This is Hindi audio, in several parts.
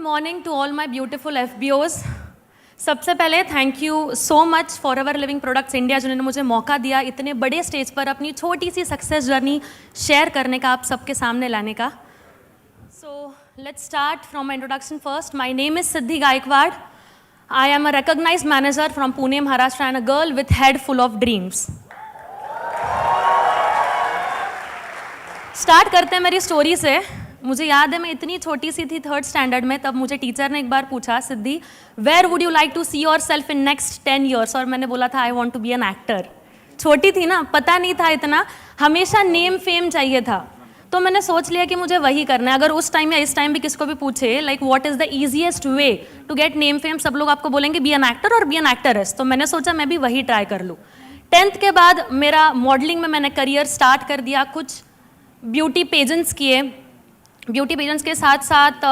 Morning to all my beautiful FBOs। सबसे पहले thank you so much Forever Living Products India, जिन्होंने मुझे मौका दिया इतने बड़े स्टेज पर अपनी छोटी सी सक्सेस जर्नी शेयर करने का, आप सबके सामने लाने का। So let's start from my introduction first. My name is Siddhi Gaikwad. I am a recognized manager from Pune Maharashtra and a girl with head full of dreams. Start करते हैं मेरी स्टोरी से। मुझे याद है मैं इतनी छोटी सी थी, 3rd स्टैंडर्ड में, तब मुझे टीचर ने एक बार पूछा, Siddhi where would you like to see yourself in next 10 years, और मैंने बोला था I want to be an actor. छोटी थी ना, पता नहीं था इतना, हमेशा नेम फेम चाहिए था, तो मैंने सोच लिया कि मुझे वही करना है। अगर उस टाइम या इस टाइम भी किसको भी पूछे like what is the easiest way to get name fame, सब लोग आपको बोलेंगे बी एन एक्टर और बी एन एक्टरेस, तो मैंने सोचा मैं भी वही ट्राई कर लूँ। 10th के बाद मेरा मॉडलिंग में मैंने करियर स्टार्ट कर दिया, कुछ ब्यूटी पेजेंट्स किए। ब्यूटी पेजेंट्स के साथ साथ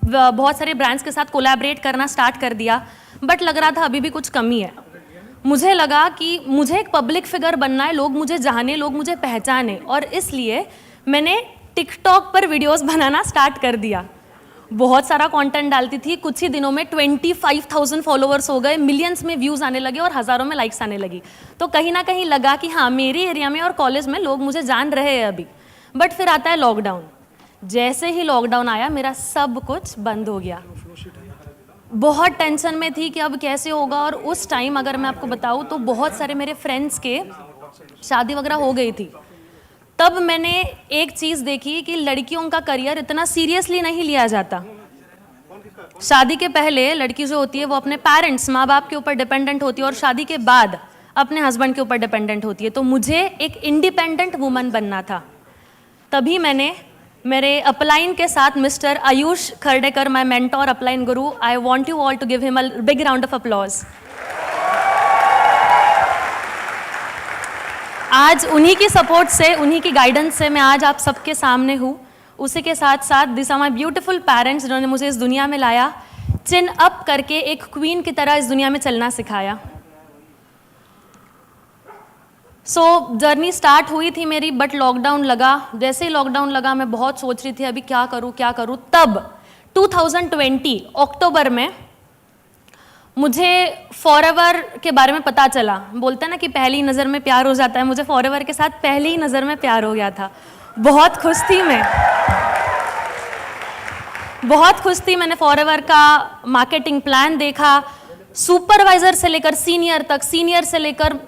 बहुत सारे ब्रांड्स के साथ कोलैबोरेट करना स्टार्ट कर दिया, बट लग रहा था अभी भी कुछ कमी है। मुझे लगा कि मुझे एक पब्लिक फिगर बनना है, लोग मुझे जाने, लोग मुझे पहचाने, और इसलिए मैंने टिकटॉक पर वीडियोस बनाना स्टार्ट कर दिया। बहुत सारा कंटेंट डालती थी, कुछ ही दिनों में 25,000 फॉलोअर्स हो गए, मिलियंस में व्यूज़ आने लगे और हज़ारों में लाइक्स आने लगी। तो कहीं ना कहीं लगा कि हाँ, मेरी एरिया में और कॉलेज में लोग मुझे जान रहे हैं अभी। बट फिर आता है लॉकडाउन। जैसे ही लॉकडाउन आया मेरा सब कुछ बंद हो गया। बहुत टेंशन में थी कि अब कैसे होगा, और उस टाइम अगर मैं आपको बताऊं तो बहुत सारे मेरे फ्रेंड्स के शादी वगैरह हो गई थी। तब मैंने एक चीज़ देखी कि लड़कियों का करियर इतना सीरियसली नहीं लिया जाता। शादी के पहले लड़की जो होती है वो अपने पेरेंट्स, माँ बाप के ऊपर डिपेंडेंट होती है, और शादी के बाद अपने हस्बैंड के ऊपर डिपेंडेंट होती है। तो मुझे एक इंडिपेंडेंट वुमन बनना था। तभी मैंने मेरे अपलाइन के साथ mister Ayush Khardekar, my mentor, upline guru, I want you all to give him a big round of applause. आज उन्हीं की सपोर्ट से, उन्हीं की गाइडेंस से मैं आज आप सबके सामने हूँ। उसी के साथ साथ this are my beautiful parents, जिन्होंने मुझे इस दुनिया में लाया, चिन अप करके एक क्वीन की तरह इस दुनिया में चलना सिखाया। जर्नी स्टार्ट हुई थी मेरी, बट लॉकडाउन लगा। जैसे ही लॉकडाउन लगा मैं बहुत सोच रही थी अभी क्या करूँ। तब 2020 अक्टूबर में मुझे फॉरएवर के बारे में पता चला। बोलते हैं ना कि पहली नज़र में प्यार हो जाता है, मुझे फॉरएवर के साथ पहली ही नज़र में प्यार हो गया था। बहुत खुश थी मैं, बहुत खुश थी। मैंने फॉरएवर का मार्केटिंग प्लान देखा, सुपरवाइजर से लेकर सीनियर तक, सीनियर से लेकर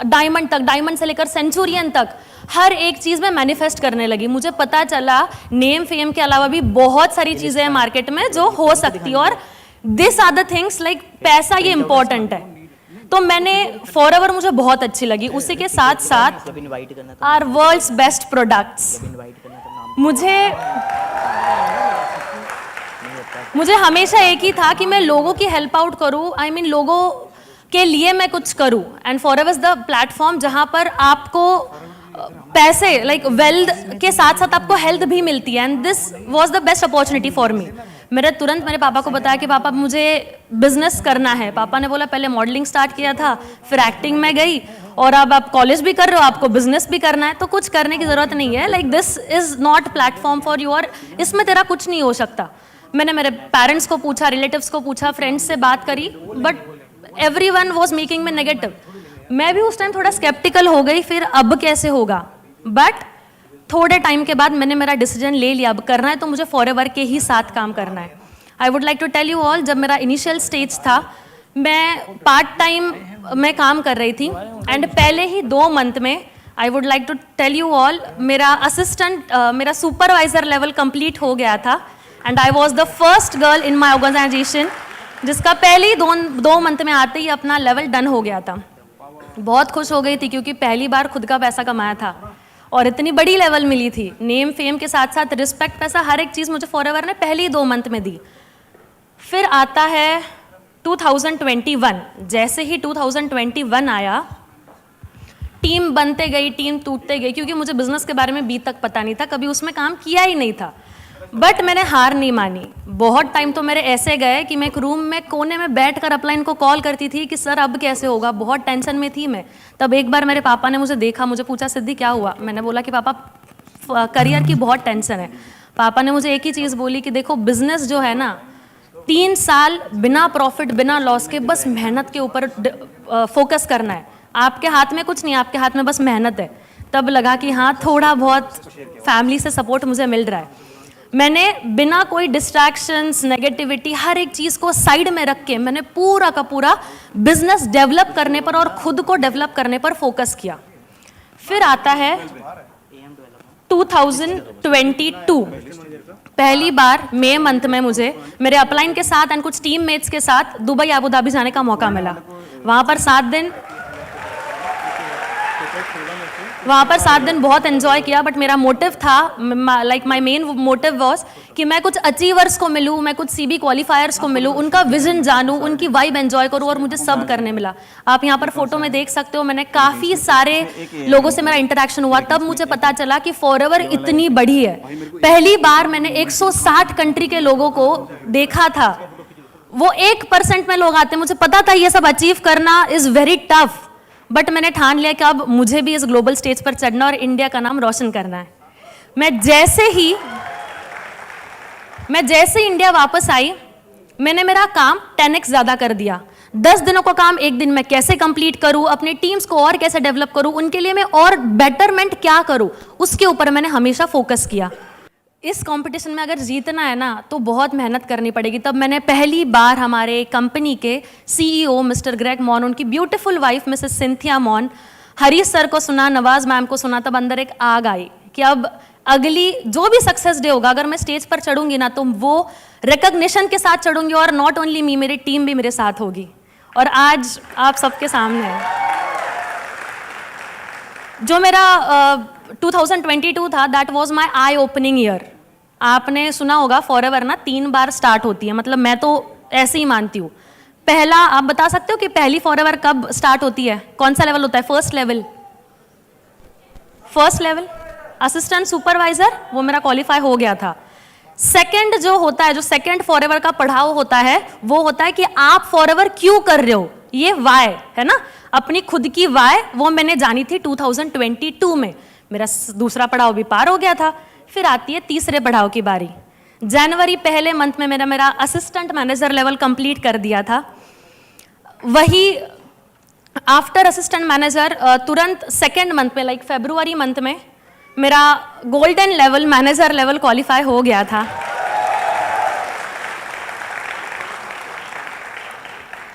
डायमंड तक, डायमंड से लेकर सेंचुरियन तक, हर एक चीज़ में मैनिफेस्ट करने लगी। मुझे पता चला नेम फेम के अलावा भी बहुत सारी चीज़ें हैं मार्केट में जो हो सकती है, और this are the things like पैसा ये इंपॉर्टेंट है। तो मैंने फॉरएवर मुझे बहुत अच्छी लगी। उसी के साथ साथ आर वर्ल्ड्स बेस्ट प्रोडक्ट्स। मुझे हमेशा एक ही था कि मैं लोगों की हेल्प आउट करूँ, आई मीन लोगों के लिए मैं कुछ करूं। And forever is the platform जहां पर आपको पैसे लाइक वेल्थ के साथ साथ आपको हेल्थ भी मिलती है, and this was the best opportunity for me. मैंने तुरंत मेरे पापा को बताया कि पापा मुझे बिजनेस करना है। पापा ने बोला पहले मॉडलिंग स्टार्ट किया था, फिर एक्टिंग में गई, और अब आप कॉलेज भी कर रहे हो, आपको बिजनेस भी करना है, तो कुछ करने की जरूरत नहीं है, like this is not platform for you, और इसमें तेरा कुछ नहीं हो सकता। मैंने मेरे पेरेंट्स को पूछा, रिलेटिव्स को पूछा, फ्रेंड्स से बात करी, but everyone was making me negative। मैं भी उस टाइम थोड़ा स्केप्टिकल हो गई, फिर अब कैसे होगा, बट थोड़े टाइम के बाद मैंने मेरा डिसीजन ले लिया, अब करना है तो मुझे फॉरएवर के ही साथ काम करना है। I would like to tell you all, जब मेरा इनिशियल स्टेज था मैं पार्ट टाइम में काम कर रही थी, एंड पहले ही 2 मंथ में I would like to tell you all मेरा असिस्टेंट, मेरा सुपरवाइजर लेवल कंप्लीट हो गया था, and I was the first girl in my organization जिसका पहले ही 2 मंथ में आते ही अपना लेवल डन हो गया था। बहुत खुश हो गई थी क्योंकि पहली बार खुद का पैसा कमाया था और इतनी बड़ी लेवल मिली थी। नेम फेम के साथ साथ रिस्पेक्ट, पैसा, हर एक चीज़ मुझे फॉरएवर ने पहले ही 2 मंथ में दी। फिर आता है 2021। जैसे ही 2021 आया, टीम बनते गई, टीम टूटते गई, क्योंकि मुझे बिजनेस के बारे में अभी तक पता नहीं था, कभी उसमें काम किया ही नहीं था। बट मैंने हार नहीं मानी। बहुत टाइम तो मेरे ऐसे गए कि मैं एक रूम में कोने में बैठकर अपलाइन को कॉल करती थी कि सर अब कैसे होगा, बहुत टेंशन में थी मैं। तब एक बार मेरे पापा ने मुझे देखा, मुझे पूछा सिद्धि क्या हुआ। मैंने बोला कि पापा करियर की बहुत टेंशन है। पापा ने मुझे एक ही चीज़ बोली कि देखो बिजनेस जो है ना 3 साल बिना प्रॉफिट बिना लॉस के बस मेहनत के ऊपर फोकस करना है, आपके हाथ में कुछ नहीं, आपके हाथ में बस मेहनत है। तब लगा कि हाँ थोड़ा बहुत फैमिली से सपोर्ट मुझे मिल रहा है। मैंने बिना कोई डिस्ट्रैक्शंस नेगेटिविटी हर एक चीज़ को साइड में रख के मैंने पूरा का पूरा बिजनेस डेवलप करने पर और खुद को डेवलप करने पर फोकस किया। फिर आता है 2022, पहली बार मई मंथ में मुझे मेरे अपलाइन के साथ एंड कुछ टीम मेट्स के साथ दुबई अबू धाबी जाने का मौका मिला। वहाँ पर 7 दिन बहुत एंजॉय किया, बट मेरा मोटिव था, like my main motive was कि मैं कुछ अचीवर्स को मिलूं, मैं कुछ सीबी क्वालिफायर्स को मिलूं, उनका विजन जानूं, उनकी वाइब एंजॉय करूं, और मुझे सब करने मिला। आप यहाँ पर फोटो में देख सकते हो, मैंने काफ़ी सारे लोगों से मेरा इंटरेक्शन हुआ। तब मुझे पता चला कि फॉरएवर इतनी बड़ी है। पहली बार मैंने 160 कंट्री के लोगों को देखा था। वो 1% में लोग आते हैं। मुझे पता था ये सब अचीव करना इज़ वेरी टफ, बट मैंने ठान लिया कि अब मुझे भी इस ग्लोबल स्टेज पर चढ़ना और इंडिया का नाम रोशन करना है। मैं जैसे ही इंडिया वापस आई, मैंने मेरा काम 10x ज़्यादा कर दिया। 10 दिनों का काम 1 दिन में कैसे कंप्लीट करूं, अपने टीम्स को और कैसे डेवलप करूं, उनके लिए मैं और बेटरमेंट क्या करूं, उसके ऊपर मैंने हमेशा फोकस किया। इस कंपटीशन में अगर जीतना है ना तो बहुत मेहनत करनी पड़ेगी। तब मैंने पहली बार हमारे कंपनी के सीईओ मिस्टर ग्रेग मॉन, उनकी beautiful wife Mrs Cynthia Mann, Harish sir को सुना, नवाज मैम को सुना। तब अंदर एक आग आई कि अब अगली जो भी सक्सेस डे होगा, अगर मैं स्टेज पर चढ़ूंगी ना तो वो रिकग्निशन के साथ चढ़ूंगी, और नॉट ओनली मी, मेरी टीम भी मेरे साथ होगी। और आज आप सबके सामने है जो मेरा 2022 था, that was my I opening year. आपने सुना होगा फॉरएवर ना 3 बार स्टार्ट होती है, मतलब मैं तो ऐसे ही मानती हूँ। पहला, आप बता सकते हो कि पहली फॉरएवर कब स्टार्ट होती है, कौन सा लेवल होता है? फर्स्ट लेवल असिस्टेंट सुपरवाइजर, वो मेरा क्वालिफाई हो गया था। सेकंड जो होता है, जो सेकंड फॉरएवर का पढ़ाव होता है, वो होता है कि आप फॉरएवर क्यों कर रहे हो, ये वाई है ना, अपनी खुद की वाई, वो मैंने जानी थी 2022 में। मेरा दूसरा पड़ाव भी पार हो गया था। फिर आती है तीसरे पड़ाव की बारी। जनवरी पहले मंथ में मेरा असिस्टेंट मैनेजर लेवल कंप्लीट कर दिया था। वही आफ्टर असिस्टेंट मैनेजर तुरंत सेकेंड मंथ में, लाइक फरवरी मंथ में, मेरा golden level manager level qualify हो गया था।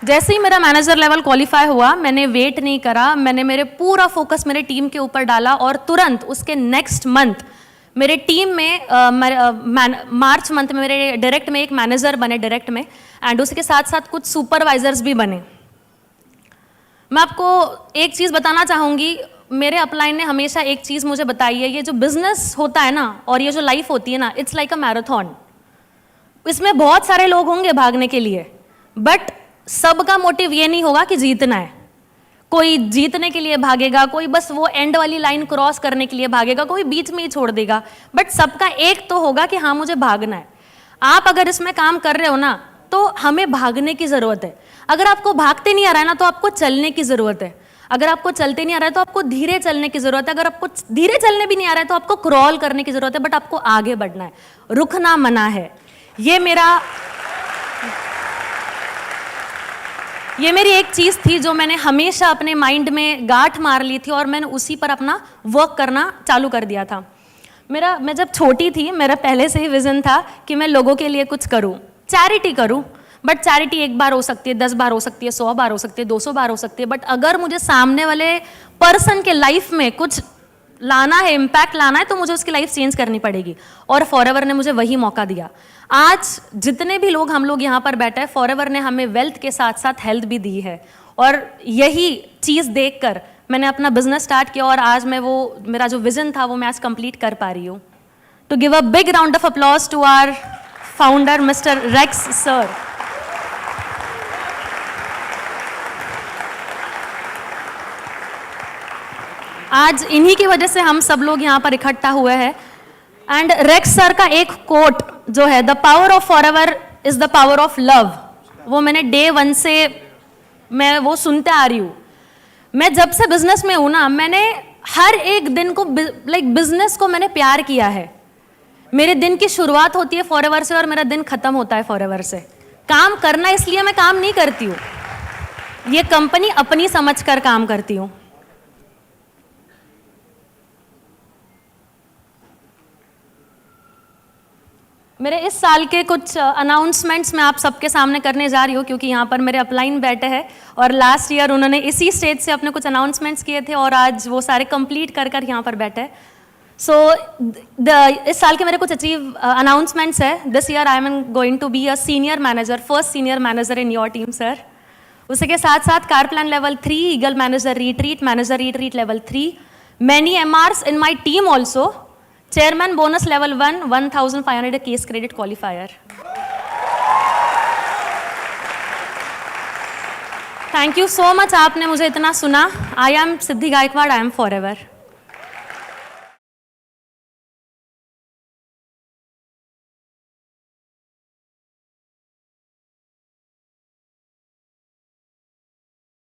जैसे ही मेरा मैनेजर लेवल क्वालिफाई हुआ, मैंने वेट नहीं करा, मैंने मेरे पूरा फोकस मेरे टीम के ऊपर डाला, और तुरंत उसके नेक्स्ट मंथ मेरे टीम में मार्च मंथ में मेरे डायरेक्ट में एक मैनेजर बने डायरेक्ट में, एंड उसके साथ साथ कुछ सुपरवाइजर्स भी बने। मैं आपको एक चीज़ बताना चाहूँगी, मेरे अपलाइन ने हमेशा एक चीज़ मुझे बताई है, ये जो बिजनेस होता है ना और ये जो लाइफ होती है ना, इट्स लाइक अ मैराथन। इसमें बहुत सारे लोग होंगे भागने के लिए, बट सबका मोटिव ये नहीं होगा कि जीतना है। कोई जीतने के लिए भागेगा, कोई बस वो एंड वाली लाइन क्रॉस करने के लिए भागेगा, कोई बीच में ही छोड़ देगा, बट सबका एक तो होगा कि हाँ मुझे भागना है। आप अगर इसमें काम कर रहे हो ना तो हमें भागने की ज़रूरत है। अगर आपको भागते नहीं आ रहा है ना तो आपको चलने की ज़रूरत है। अगर आपको चलते नहीं आ रहा है तो आपको धीरे चलने की ज़रूरत है। अगर आपको धीरे चलने भी नहीं आ रहा है तो आपको क्रॉल करने की ज़रूरत है, बट आपको आगे बढ़ना है, रुकना मना है। ये मेरी एक चीज़ थी जो मैंने हमेशा अपने माइंड में गांठ मार ली थी, और मैंने उसी पर अपना वर्क करना चालू कर दिया था। मैं जब छोटी थी, मेरा पहले से ही विज़न था कि मैं लोगों के लिए कुछ करूं, चैरिटी करूं। बट चैरिटी 1 बार हो सकती है, 10 बार हो सकती है, 100 बार हो सकती है, 200 बार हो सकती है, बट अगर मुझे सामने वाले पर्सन के लाइफ में कुछ लाना है, इम्पैक्ट लाना है, तो मुझे उसकी लाइफ चेंज करनी पड़ेगी। और फॉरएवर ने मुझे वही मौका दिया। आज जितने भी लोग हम लोग यहाँ पर बैठे हैं, फॉरएवर ने हमें वेल्थ के साथ साथ हेल्थ भी दी है, और यही चीज़ देखकर मैंने अपना बिजनेस स्टार्ट किया, और आज मैं मेरा जो विजन था वो मैं आज कंप्लीट कर पा रही हूँ। To give a big round of applause to our founder mister Rex sir. आज इन्हीं की वजह से हम सब लोग यहाँ पर इकट्ठा हुए हैं। एंड रेक्स सर का एक कोट जो है, the power of forever is the power of love, वो मैंने डे 1 से मैं वो सुनते आ रही हूँ। मैं जब से बिजनेस में हूँ ना, मैंने हर एक दिन को लाइक बिजनेस को मैंने प्यार किया है। मेरे दिन की शुरुआत होती है फॉरएवर से और मेरा दिन खत्म होता है फॉरएवर से। काम करना इसलिए मैं काम नहीं करती हूँ, ये कंपनी अपनी समझकर काम करती हूँ। मेरे इस साल के कुछ अनाउंसमेंट्स मैं आप सबके सामने करने जा रही हूँ, क्योंकि यहाँ पर मेरे अपलाइन बैठे हैं और लास्ट ईयर उन्होंने इसी स्टेज से अपने कुछ अनाउंसमेंट्स किए थे और आज वो सारे कंप्लीट कर कर यहाँ पर बैठे हैं। सो इस साल के मेरे कुछ अचीव अनाउंसमेंट्स है। This year I am going to be a senior manager, first senior manager in your team sir. उसके साथ साथ car plan level 3, eagle manager retreat level 3, many MRs in my team also, chairman bonus level 1, 1500 case credit qualifier. Thank you so much, आपने मुझे इतना सुना। I am Siddhi Gaikwad, I am forever.